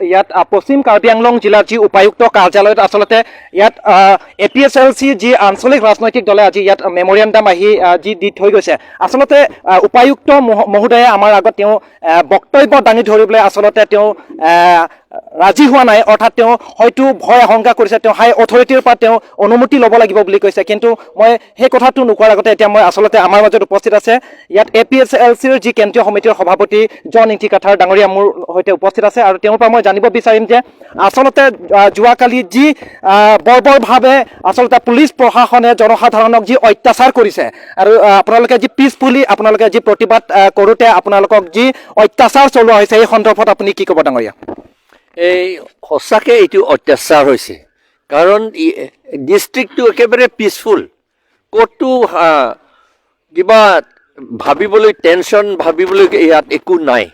ইয়াত পশ্চিম কাৰ্বি আংলং জিলাৰ যি উপায়ুক্ত কাৰ্যালয়ত আচলতে ইয়াত APSLC যি আঞ্চলিক ৰাজনৈতিক দলে আজি ইয়াত মেমৰিয়াণ্ডাম আহি যি দি থৈ গৈছে আচলতে উপায়ুক্ত মহোদয়ে আমাৰ আগত তেওঁ বক্তব্য দাঙি ধৰিবলৈ আচলতে তেওঁ ৰাজি হোৱা নাই অৰ্থাৎ তেওঁ হয়তো ভয় আশংকা কৰিছে তেওঁ হাই অথৰিটিৰ পৰা তেওঁ অনুমতি ল'ব লাগিব বুলি কৈছে কিন্তু মই সেই কথাটো নোকোৱাৰ আগতে এতিয়া মই আচলতে আমাৰ মাজত উপস্থিত আছে ইয়াত APSLCৰ যি কেন্দ্ৰীয় সমিতিৰ সভাপতি জন ইণ্টিকাথাৰ ডাঙৰীয়া মোৰ সৈতে উপস্থিত আছে আৰু তেওঁৰ পৰা মই জানিব বিচাৰিম যে আচলতে যোৱাকালি যি বৰ্বৰভাৱে আচলতে পুলিচ প্ৰশাসনে জনসাধাৰণক যি অত্যাচাৰ কৰিছে আৰু আপোনালোকে যি পিছফুলি আপোনালোকে যি প্ৰতিবাদ কৰোঁতে আপোনালোকক যি অত্যাচাৰ চলোৱা হৈছে এই সন্দৰ্ভত আপুনি কি ক'ব ডাঙৰীয়া এই সঁচাকে এইটো অত্যাচাৰ হৈছে কাৰণ ডিষ্ট্ৰিক্টটো একেবাৰে পিছফুল ক'তো কিবা ভাবিবলৈ টেনশ্যন ভাবিবলৈ ইয়াত একো নাই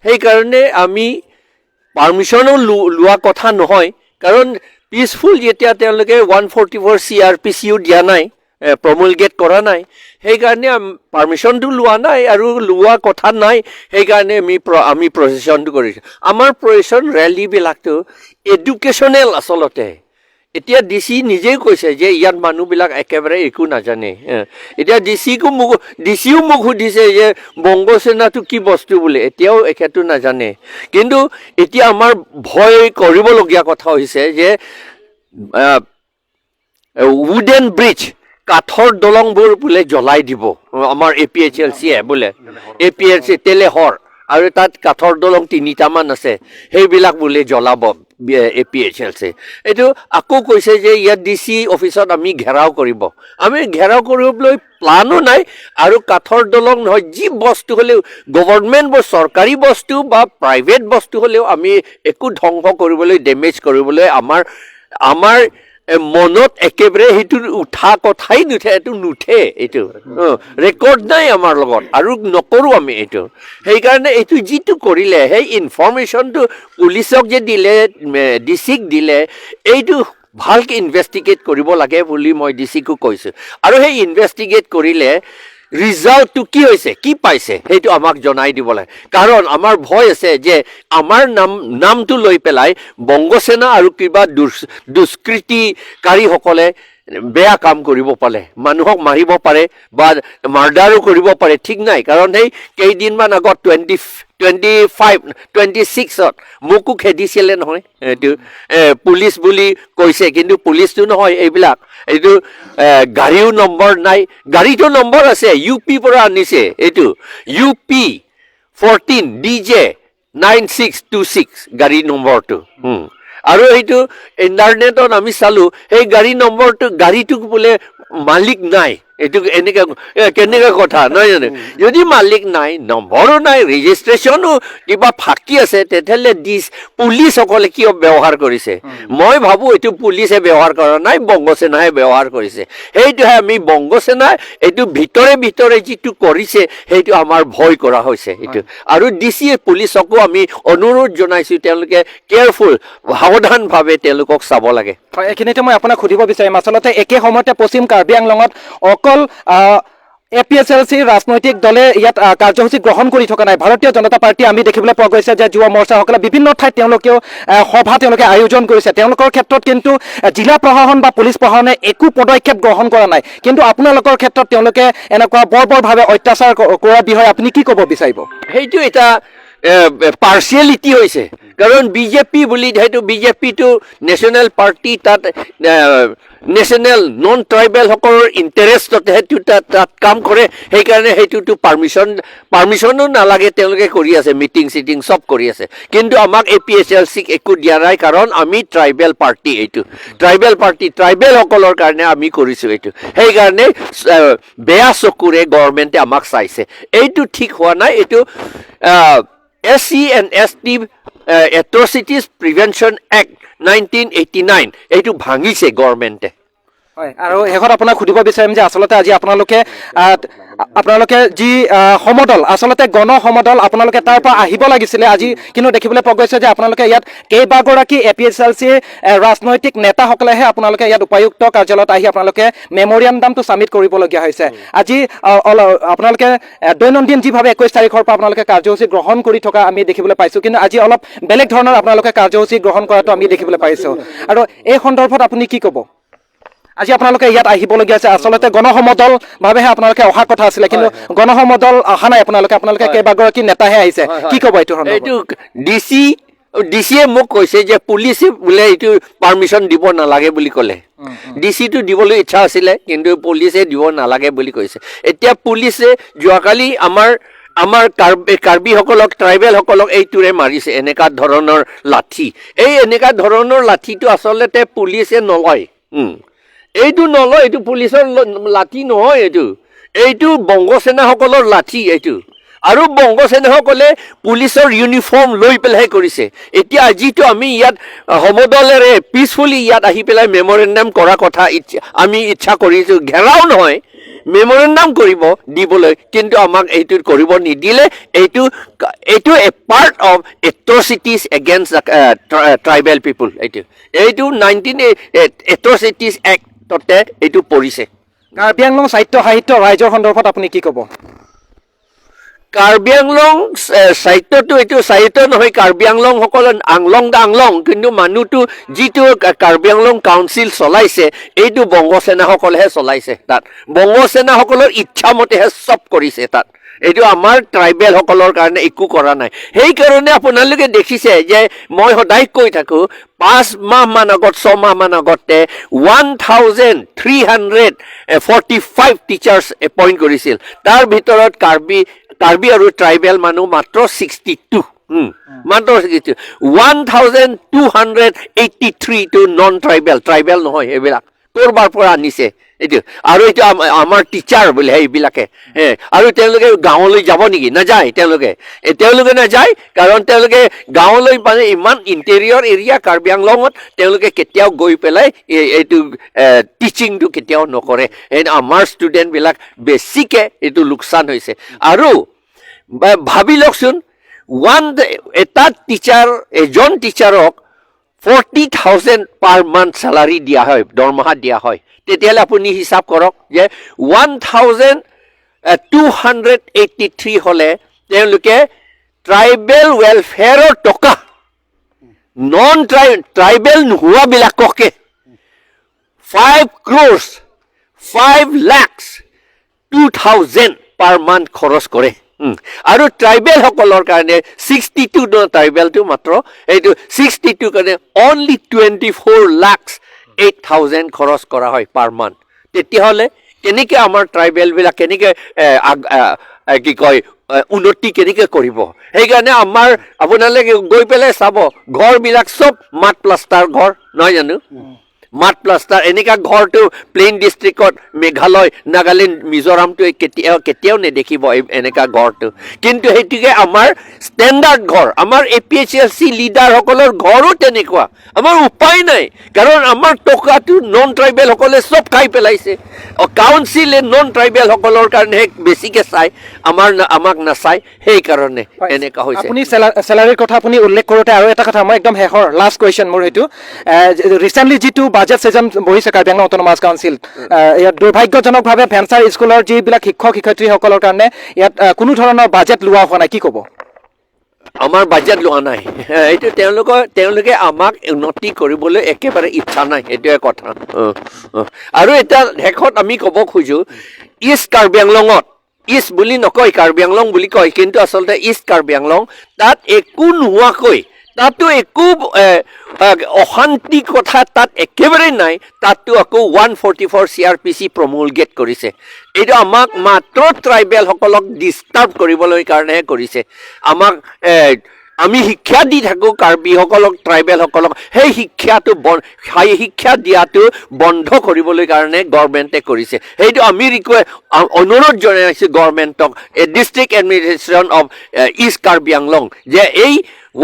সেইকাৰণে আমি পাৰ্মিশ্যনো লোৱা কথা নহয় কাৰণ পিছফুল যেতিয়া তেওঁলোকে 144 CRPCও দিয়া নাই প্ৰমুলগেট কৰা নাই সেইকাৰণে পাৰ্মিশ্যনটো লোৱা নাই আৰু লোৱা কথা নাই সেইকাৰণে আমি প্ৰচেশ্যনটো কৰিছোঁ আমাৰ প্ৰচেশ্যন ৰেলীবিলাকতো এডুকেশ্যনেল আচলতে এতিয়া DC নিজেই কৈছে যে ইয়াত মানুহবিলাক একেবাৰে একো নাজানে এতিয়া DCও মোক সুধিছে যে বংগসেনাটো কি বস্তু বোলে এতিয়াও এখেতো নাজানে কিন্তু এতিয়া আমাৰ ভয় কৰিবলগীয়া কথা হৈছে যে উডেন ব্ৰিজ কাঠৰ দলংবোৰ বোলে জ্বলাই দিব আমাৰ APHLCয়ে বোলে APHLC তেলেহৰ আৰু তাত কাঠৰ দলং 3টামান আছে সেইবিলাক বোলে জ্বলাব APHLC এইটো আকৌ কৈছে যে ইয়াত DC অফিচত আমি ঘেৰাও কৰিব আমি ঘেৰাও কৰিবলৈ প্লানো নাই আৰু কাঠৰ দলং নহয় যি বস্তু হ'লেও গভৰ্ণমেণ্ট চৰকাৰী বস্তু বা প্ৰাইভেট বস্তু হ'লেও আমি একো ধ্বংস কৰিবলৈ ডেমেজ কৰিবলৈ আমাৰ মনত একেবাৰে সেইটো উঠা কথাই নুঠে এইটো ৰেকৰ্ড নাই আমাৰ লগত আৰু নকৰোঁ আমি এইটো সেইকাৰণে এইটো যিটো কৰিলে সেই ইনফৰ্মেশ্যনটো পুলিচক যে দিলে DCক দিলে এইটো ভালকৈ ইনভেষ্টিগেট কৰিব লাগে বুলি মই DCকো কৈছোঁ আৰু সেই ইনভেষ্টিগেট কৰিলে ৰিজাল্টটো কি হৈছে কি পাইছে সেইটো আমাক জনাই দিব লাগে কাৰণ আমাৰ ভয় আছে যে আমাৰ নামটো লৈ পেলাই বংগসেনা আৰু কিবা দুষ্কৃতিকাৰীসকলে বেয়া কাম কৰিব পাৰে মানুহক মাৰিব পাৰে বা মাৰ্ডাৰো কৰিব পাৰে ঠিক নাই কাৰণ সেই কেইদিনমান আগত 26ত মোকো খেদিছিলে নহয় এইটো পুলিচ বুলি কৈছে কিন্তু পুলিচটো নহয় এইবিলাক এইটো গাড়ীও নম্বৰ নাই গাড়ীটো নম্বৰ আছে UP পৰা আনিছে এইটো UP 14 DJ 9626 গাড়ী নম্বৰটো আৰু এইটো ইণ্টাৰনেটত আমি চালোঁ সেই গাড়ীটোক বোলে মালিক নাই এইটো কেনেকুৱা কথা নহয় জানো যদি মালিক নাই নম্বৰো নাই ৰেজিষ্ট্ৰেশ্যনো কিবা ফাঁকি আছে তেতিয়াহ'লে পুলিচসকলে কিয় ব্যৱহাৰ কৰিছে মই ভাবোঁ এইটো পুলিচে ব্যৱহাৰ কৰা নাই বংগসেনাই ব্যৱহাৰ কৰিছে সেইটোহে আমি বংগসেনাই এইটো ভিতৰে যিটো কৰিছে সেইটো আমাৰ ভয় কৰা হৈছে এইটো আৰু DC পুলিচকো আমি অনুৰোধ জনাইছোঁ তেওঁলোকে কেয়াৰফুল সাৱধানভাৱে তেওঁলোকক চাব লাগে হয় এইখিনিতে মই আপোনাক সুধিব বিচাৰিম আচলতে একে সময়তে পশ্চিম কাৰ্বি আংলঙত অকল APSLC ৰাজনৈতিক দলে ইয়াত কাৰ্যসূচী গ্ৰহণ কৰি থকা নাই ভাৰতীয় জনতা পাৰ্টি আমি দেখিবলৈ পোৱা গৈছে যে যুৱ মৰ্চাসকলে বিভিন্ন ঠাইত তেওঁলোকেও সভা তেওঁলোকে আয়োজন কৰিছে তেওঁলোকৰ ক্ষেত্ৰত কিন্তু জিলা প্ৰশাসন বা পুলিচ প্ৰশাসনে একো পদক্ষেপ গ্ৰহণ কৰা নাই কিন্তু আপোনালোকৰ ক্ষেত্ৰত তেওঁলোকে এনেকুৱা বৰ্বৰভাৱে অত্যাচাৰ কৰাৰ বিষয়ে আপুনি কি ক'ব বিচাৰিব সেইটো এটা পাৰ্চিয়েলিটি হৈছে কাৰণ বিজেপি বুলি সেইটো বিজেপিটো নেশ্যনেল পাৰ্টি তাত নেশ্যনেল নন ট্ৰাইবেলসকলৰ ইণ্টাৰেষ্টতে সেইটো তাত কাম কৰে সেইকাৰণে সেইটোতো পাৰ্মিশ্যনো নালাগে তেওঁলোকে কৰি আছে মিটিং চিটিং চব কৰি আছে কিন্তু আমাক APSLCক একো দিয়া নাই কাৰণ আমি ট্ৰাইবেল পাৰ্টি এইটো ট্ৰাইবেলসকলৰ কাৰণে আমি কৰিছোঁ এইটো সেইকাৰণে বেয়া চকুৰে গভৰ্ণমেণ্টে আমাক চাইছে এইটো ঠিক হোৱা নাই এইটো SC and ST Atrocities Prevention Act 1989 এইটো ভাঙিছে গভৰ্ণমেণ্টে হয় আৰু শেষত আপোনাক সুধিব বিচাৰিম যে আচলতে আজি আপোনালোকে যি সমদল আচলতে গণ সমদল আপোনালোকে তাৰ পৰা আহিব লাগিছিলে আজি কিন্তু দেখিবলৈ পোৱা গৈছে যে আপোনালোকে ইয়াত কেইবাগৰাকী APSLC ৰাজনৈতিক নেতাসকলেহে আপোনালোকে ইয়াত উপায়ুক্ত কাৰ্যালয়ত আহি আপোনালোকে মেমৰিয়াণ্ডামটো ছাবমিট কৰিবলগীয়া হৈছে আজি আপোনালোকে দৈনন্দিন যিভাৱে 21 তাৰিখৰ পৰা আপোনালোকে কাৰ্যসূচী গ্ৰহণ কৰি থকা আমি দেখিবলৈ পাইছোঁ কিন্তু আজি অলপ বেলেগ ধৰণৰ আপোনালোকে কাৰ্যসূচী গ্ৰহণ কৰাটো আমি দেখিবলৈ পাইছোঁ আৰু এই সন্দৰ্ভত আপুনি কি ক'ব আজি আপোনালোকে ইয়াত আহিবলগীয়া আছে আচলতে গণসমদল ভাৱেহে আপোনালোকে অহা কথা আছিলে কিন্তু গণসমদল অহা নাই আপোনালোকে কেইবাগৰাকী নেতাহে আহিছে কি ক'ব এইটো এইটো ডিচিয়ে মোক কৈছে যে পুলিচে বোলে এইটো পাৰ্মিশ্যন দিব নালাগে বুলি ক'লে ডিচিটো দিবলৈ ইচ্ছা আছিলে কিন্তু পুলিচে দিব নালাগে বুলি কৈছে এতিয়া পুলিচে যোৱাকালি আমাৰ কাৰ্বিসকলক ট্ৰাইবেলসকলক এইটোৰে মাৰিছে এনেকুৱা ধৰণৰ লাঠি এনেকুৱা ধৰণৰ লাঠিটো আচলতে পুলিচে নলয় এইটো নলয় এইটো পুলিচৰ লাঠি নহয় এইটো বংগ সেনাসকলৰ লাঠি এইটো আৰু বংগ সেনাসকলে পুলিচৰ ইউনিফৰ্ম লৈ পেলাই কৰিছে এতিয়া আজিতো আমি ইয়াত সমদলেৰে পিছফুলি ইয়াত আহি পেলাই মেমৰেণ্ডাম কৰা কথা আমি ইচ্ছা কৰিছোঁ ঘেৰাও নহয় মেমৰেণ্ডাম কৰিব দিবলৈ কিন্তু আমাক এইটো কৰিব নিদিলে এইটো এ পাৰ্ট অফ এট্ৰচিটিজ এগেইনষ্ট ট্ৰাইবেল পিপুল এইটো 19 এট্ৰচিটিজ এক্টতে এইটো পৰিছে কাৰ্বি আংলং সাহিত্য ৰাইজৰ সন্দৰ্ভত আপুনি কি ক'ব কাৰ্বি আংলং সাহিত্যটো এইটো সাহিত্য নহয় কাৰ্বি আংলং সকল আংলং কিন্তু মানুহটো যিটো কাৰ্বি আংলং কাউন্সিল চলাইছে এইটো বংগ সেনাসকলেহে চলাইছে তাত বংগ সেনাসকলৰ ইচ্ছামতেহে চব কৰিছে তাত এইটো আমাৰ ট্ৰাইবেল সকলৰ কাৰণে একো কৰা নাই সেইকাৰণে আপোনালোকে দেখিছে যে মই সদায় কৈ থাকোঁ 6 মাহ মান আগতে 1345 টিচাৰ্ছ এপইণ্ট কৰিছিল তাৰ ভিতৰত কাৰ্বি আৰু ট্ৰাইবেল মানুহ মাত্ৰ 62 মাত্ৰ 1283 টো নন ট্ৰাইবেল নহয় সেইবিলাক ক'ৰবাৰ পৰা আনিছে এইটো আৰু এইটো আমাৰ টিচাৰ বোলে সেইবিলাকে আৰু তেওঁলোকে গাঁৱলৈ যাব নেকি নাযায় তেওঁলোকে নাযায় কাৰণ তেওঁলোকে গাঁৱলৈ মানে ইমান ইণ্টেৰিয়ৰ এৰিয়া কাৰ্বি আংলঙত তেওঁলোকে কেতিয়াও গৈ পেলাই এইটো টিচিংটো কেতিয়াও নকৰে আমাৰ ষ্টুডেণ্টবিলাক বেছিকৈ এইটো লোকচান হৈছে আৰু ভাবি লওকচোন এজন টিচাৰক 40,000 পাৰ মান্থ চেলাৰী দিয়া হয় দৰমহা দিয়া হয় তেতিয়াহ'লে আপুনি হিচাপ কৰক যে 1283 হ'লে তেওঁলোকে ট্ৰাইবেল ৱেলফেয়াৰৰ টকা নন ট্ৰাইবেল নোহোৱাবিলাককে 5,02,000 পাৰ মান্থ খৰচ কৰে আৰু ট্ৰাইবেলসকলৰ কাৰণে 62 ট্ৰাইবেলটো মাত্ৰ এইটো 62 কাৰণে অনলি 24,08,000 খৰচ কৰা হয় পাৰ মান্থ তেতিয়াহ'লে কেনেকৈ আমাৰ ট্ৰাইবেলবিলাক কেনেকৈ কি কয় উন্নতি কেনেকৈ কৰিব সেইকাৰণে আমাৰ আপোনালোকে গৈ পেলাই চাব ঘৰবিলাক চব মাট প্লাষ্টাৰ ঘৰ নহয় জানো মাট প্লাষ্টাৰ এনেকুৱা ঘৰটো প্লেইন ডিষ্ট্ৰিক্টত মেঘালয় নাগালেণ্ড মিজোৰামটো কেতিয়াও নেদেখিব এনেকুৱা ঘৰটো কিন্তু সেইটোকে আমাৰ ষ্টেণ্ডাৰ্ড ঘৰ আমাৰ APSLC লিডাৰসকলৰ ঘৰো তেনেকুৱা আমাৰ উপায় নাই কাৰণ আমাৰ টকাটো নন ট্ৰাইবেলসকলে চব খাই পেলাইছে কাউন্সিলে নন ট্ৰাইবেলসকলৰ কাৰণেহে বেছিকৈ চায় আমাক নাচায় সেইকাৰণে এনেকুৱা হৈছে আপুনি চেলাৰীৰ কথা আপুনি উল্লেখ কৰোঁতে আৰু এটা কথা মই একদম শেষৰ লাষ্ট কুৱেশ্যন মোৰ সেইটো ৰিচেণ্টলি যিটো বাজেট ছেজন বহিছে কাৰ্বি আংলং অট'নমাছ কাউন্সিল ইয়াত দুৰ্ভাগ্যজনকভাৱে ভেঞ্চাৰ স্কুলৰ যিবিলাক শিক্ষক শিক্ষয়িত্ৰীসকলৰ কাৰণে ইয়াত কোনো ধৰণৰ বাজেট লোৱা হোৱা নাই কি ক'ব আমাৰ বাজেট লোৱা নাই এইটো তেওঁলোকে আমাক উন্নতি কৰিবলৈ একেবাৰে ইচ্ছা নাই এইটোৱে কথা আৰু এটা শেষত আমি ক'ব খোজোঁ ইষ্ট কাৰ্বি আংলঙত ইষ্ট বুলি নকয় কাৰ্বি আংলং বুলি কয় কিন্তু আচলতে ইষ্ট কাৰ্বি আংলং তাত একো নোহোৱাকৈ তাতো একো অশান্তি কথা তাত একেবাৰে নাই তাততো আকৌ 144 CRPC প্ৰমুলগেট কৰিছে এইটো আমাক মাত্ৰ ট্ৰাইবেলসকলক ডিষ্টাৰ্ব কৰিবলৈ কাৰণেহে কৰিছে আমাক আমি শিক্ষা দি থাকোঁ কাৰ্বিসকলক ট্ৰাইবেলসকলক সেই শিক্ষা দিয়াটো বন্ধ কৰিবলৈ কাৰণে গভৰ্ণমেণ্টে কৰিছে সেইটো আমি অনুৰোধ জনাইছোঁ গভৰ্ণমেণ্টক district administration of east Karbi Anglong যে এই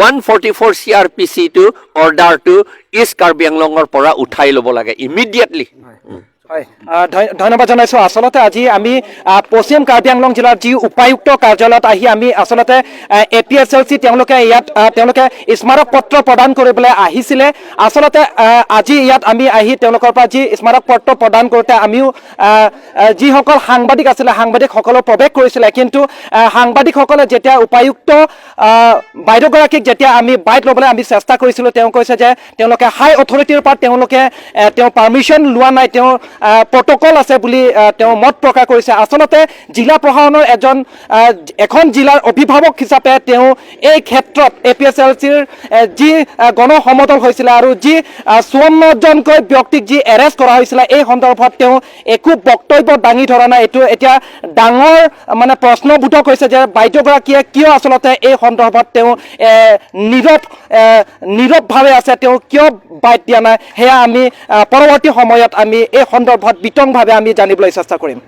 144 CRPC টো অৰ্ডাৰটো ইষ্ট কাৰ্বি আংলঙৰ পৰা উঠাই ল'ব লাগে ইমিডিয়েটলি হয় ধন্যবাদ জনাইছোঁ আচলতে আজি আমি পশ্চিম কাৰ্বি আংলং জিলাৰ যি উপায়ুক্ত কাৰ্যালয়ত আহি আমি আচলতে APSLC তেওঁলোকে ইয়াত তেওঁলোকে স্মাৰক পত্ৰ প্ৰদান কৰিবলৈ আহিছিলে আচলতে আজি ইয়াত আমি আহি তেওঁলোকৰ পৰা যি স্মাৰক পত্ৰ প্ৰদান কৰোঁতে আমিও যিসকল সাংবাদিক আছিলে সাংবাদিকসকলৰ প্ৰৱেশ কৰিছিলে কিন্তু সাংবাদিকসকলে যেতিয়া উপায়ুক্ত বাইদেউগৰাকীক যেতিয়া আমি বাইট ল'বলৈ আমি চেষ্টা কৰিছিলোঁ তেওঁ কৈছে যে তেওঁলোকে হাই অথৰিটিৰ পৰা তেওঁ পাৰ্মিশ্যন লোৱা নাই তেওঁ প্ৰট'কল আছে বুলি তেওঁ মত প্ৰকাশ কৰিছে আচলতে জিলা প্ৰশাসনৰ এখন জিলাৰ অভিভাৱক হিচাপে তেওঁ এই ক্ষেত্ৰত APSLCৰ যি গণসমদল হৈছিলে আৰু যি 54জনকৈ ব্যক্তিক যি এৰেষ্ট কৰা হৈছিলে এই সন্দৰ্ভত তেওঁ একো বক্তব্য দাঙি ধৰা নাই এইটো এতিয়া ডাঙৰ মানে প্ৰশ্নবোধক হৈছে যে বাইদেউগৰাকীয়ে কিয় আচলতে এই সন্দৰ্ভত তেওঁ নীৰৱভাৱে আছে তেওঁ কিয় বাইট দিয়া নাই সেয়া আমি পৰৱৰ্তী সময়ত আমি এই সন্দৰ্ভত বিতংভাৱে আমি জানিবলৈ চেষ্টা কৰিম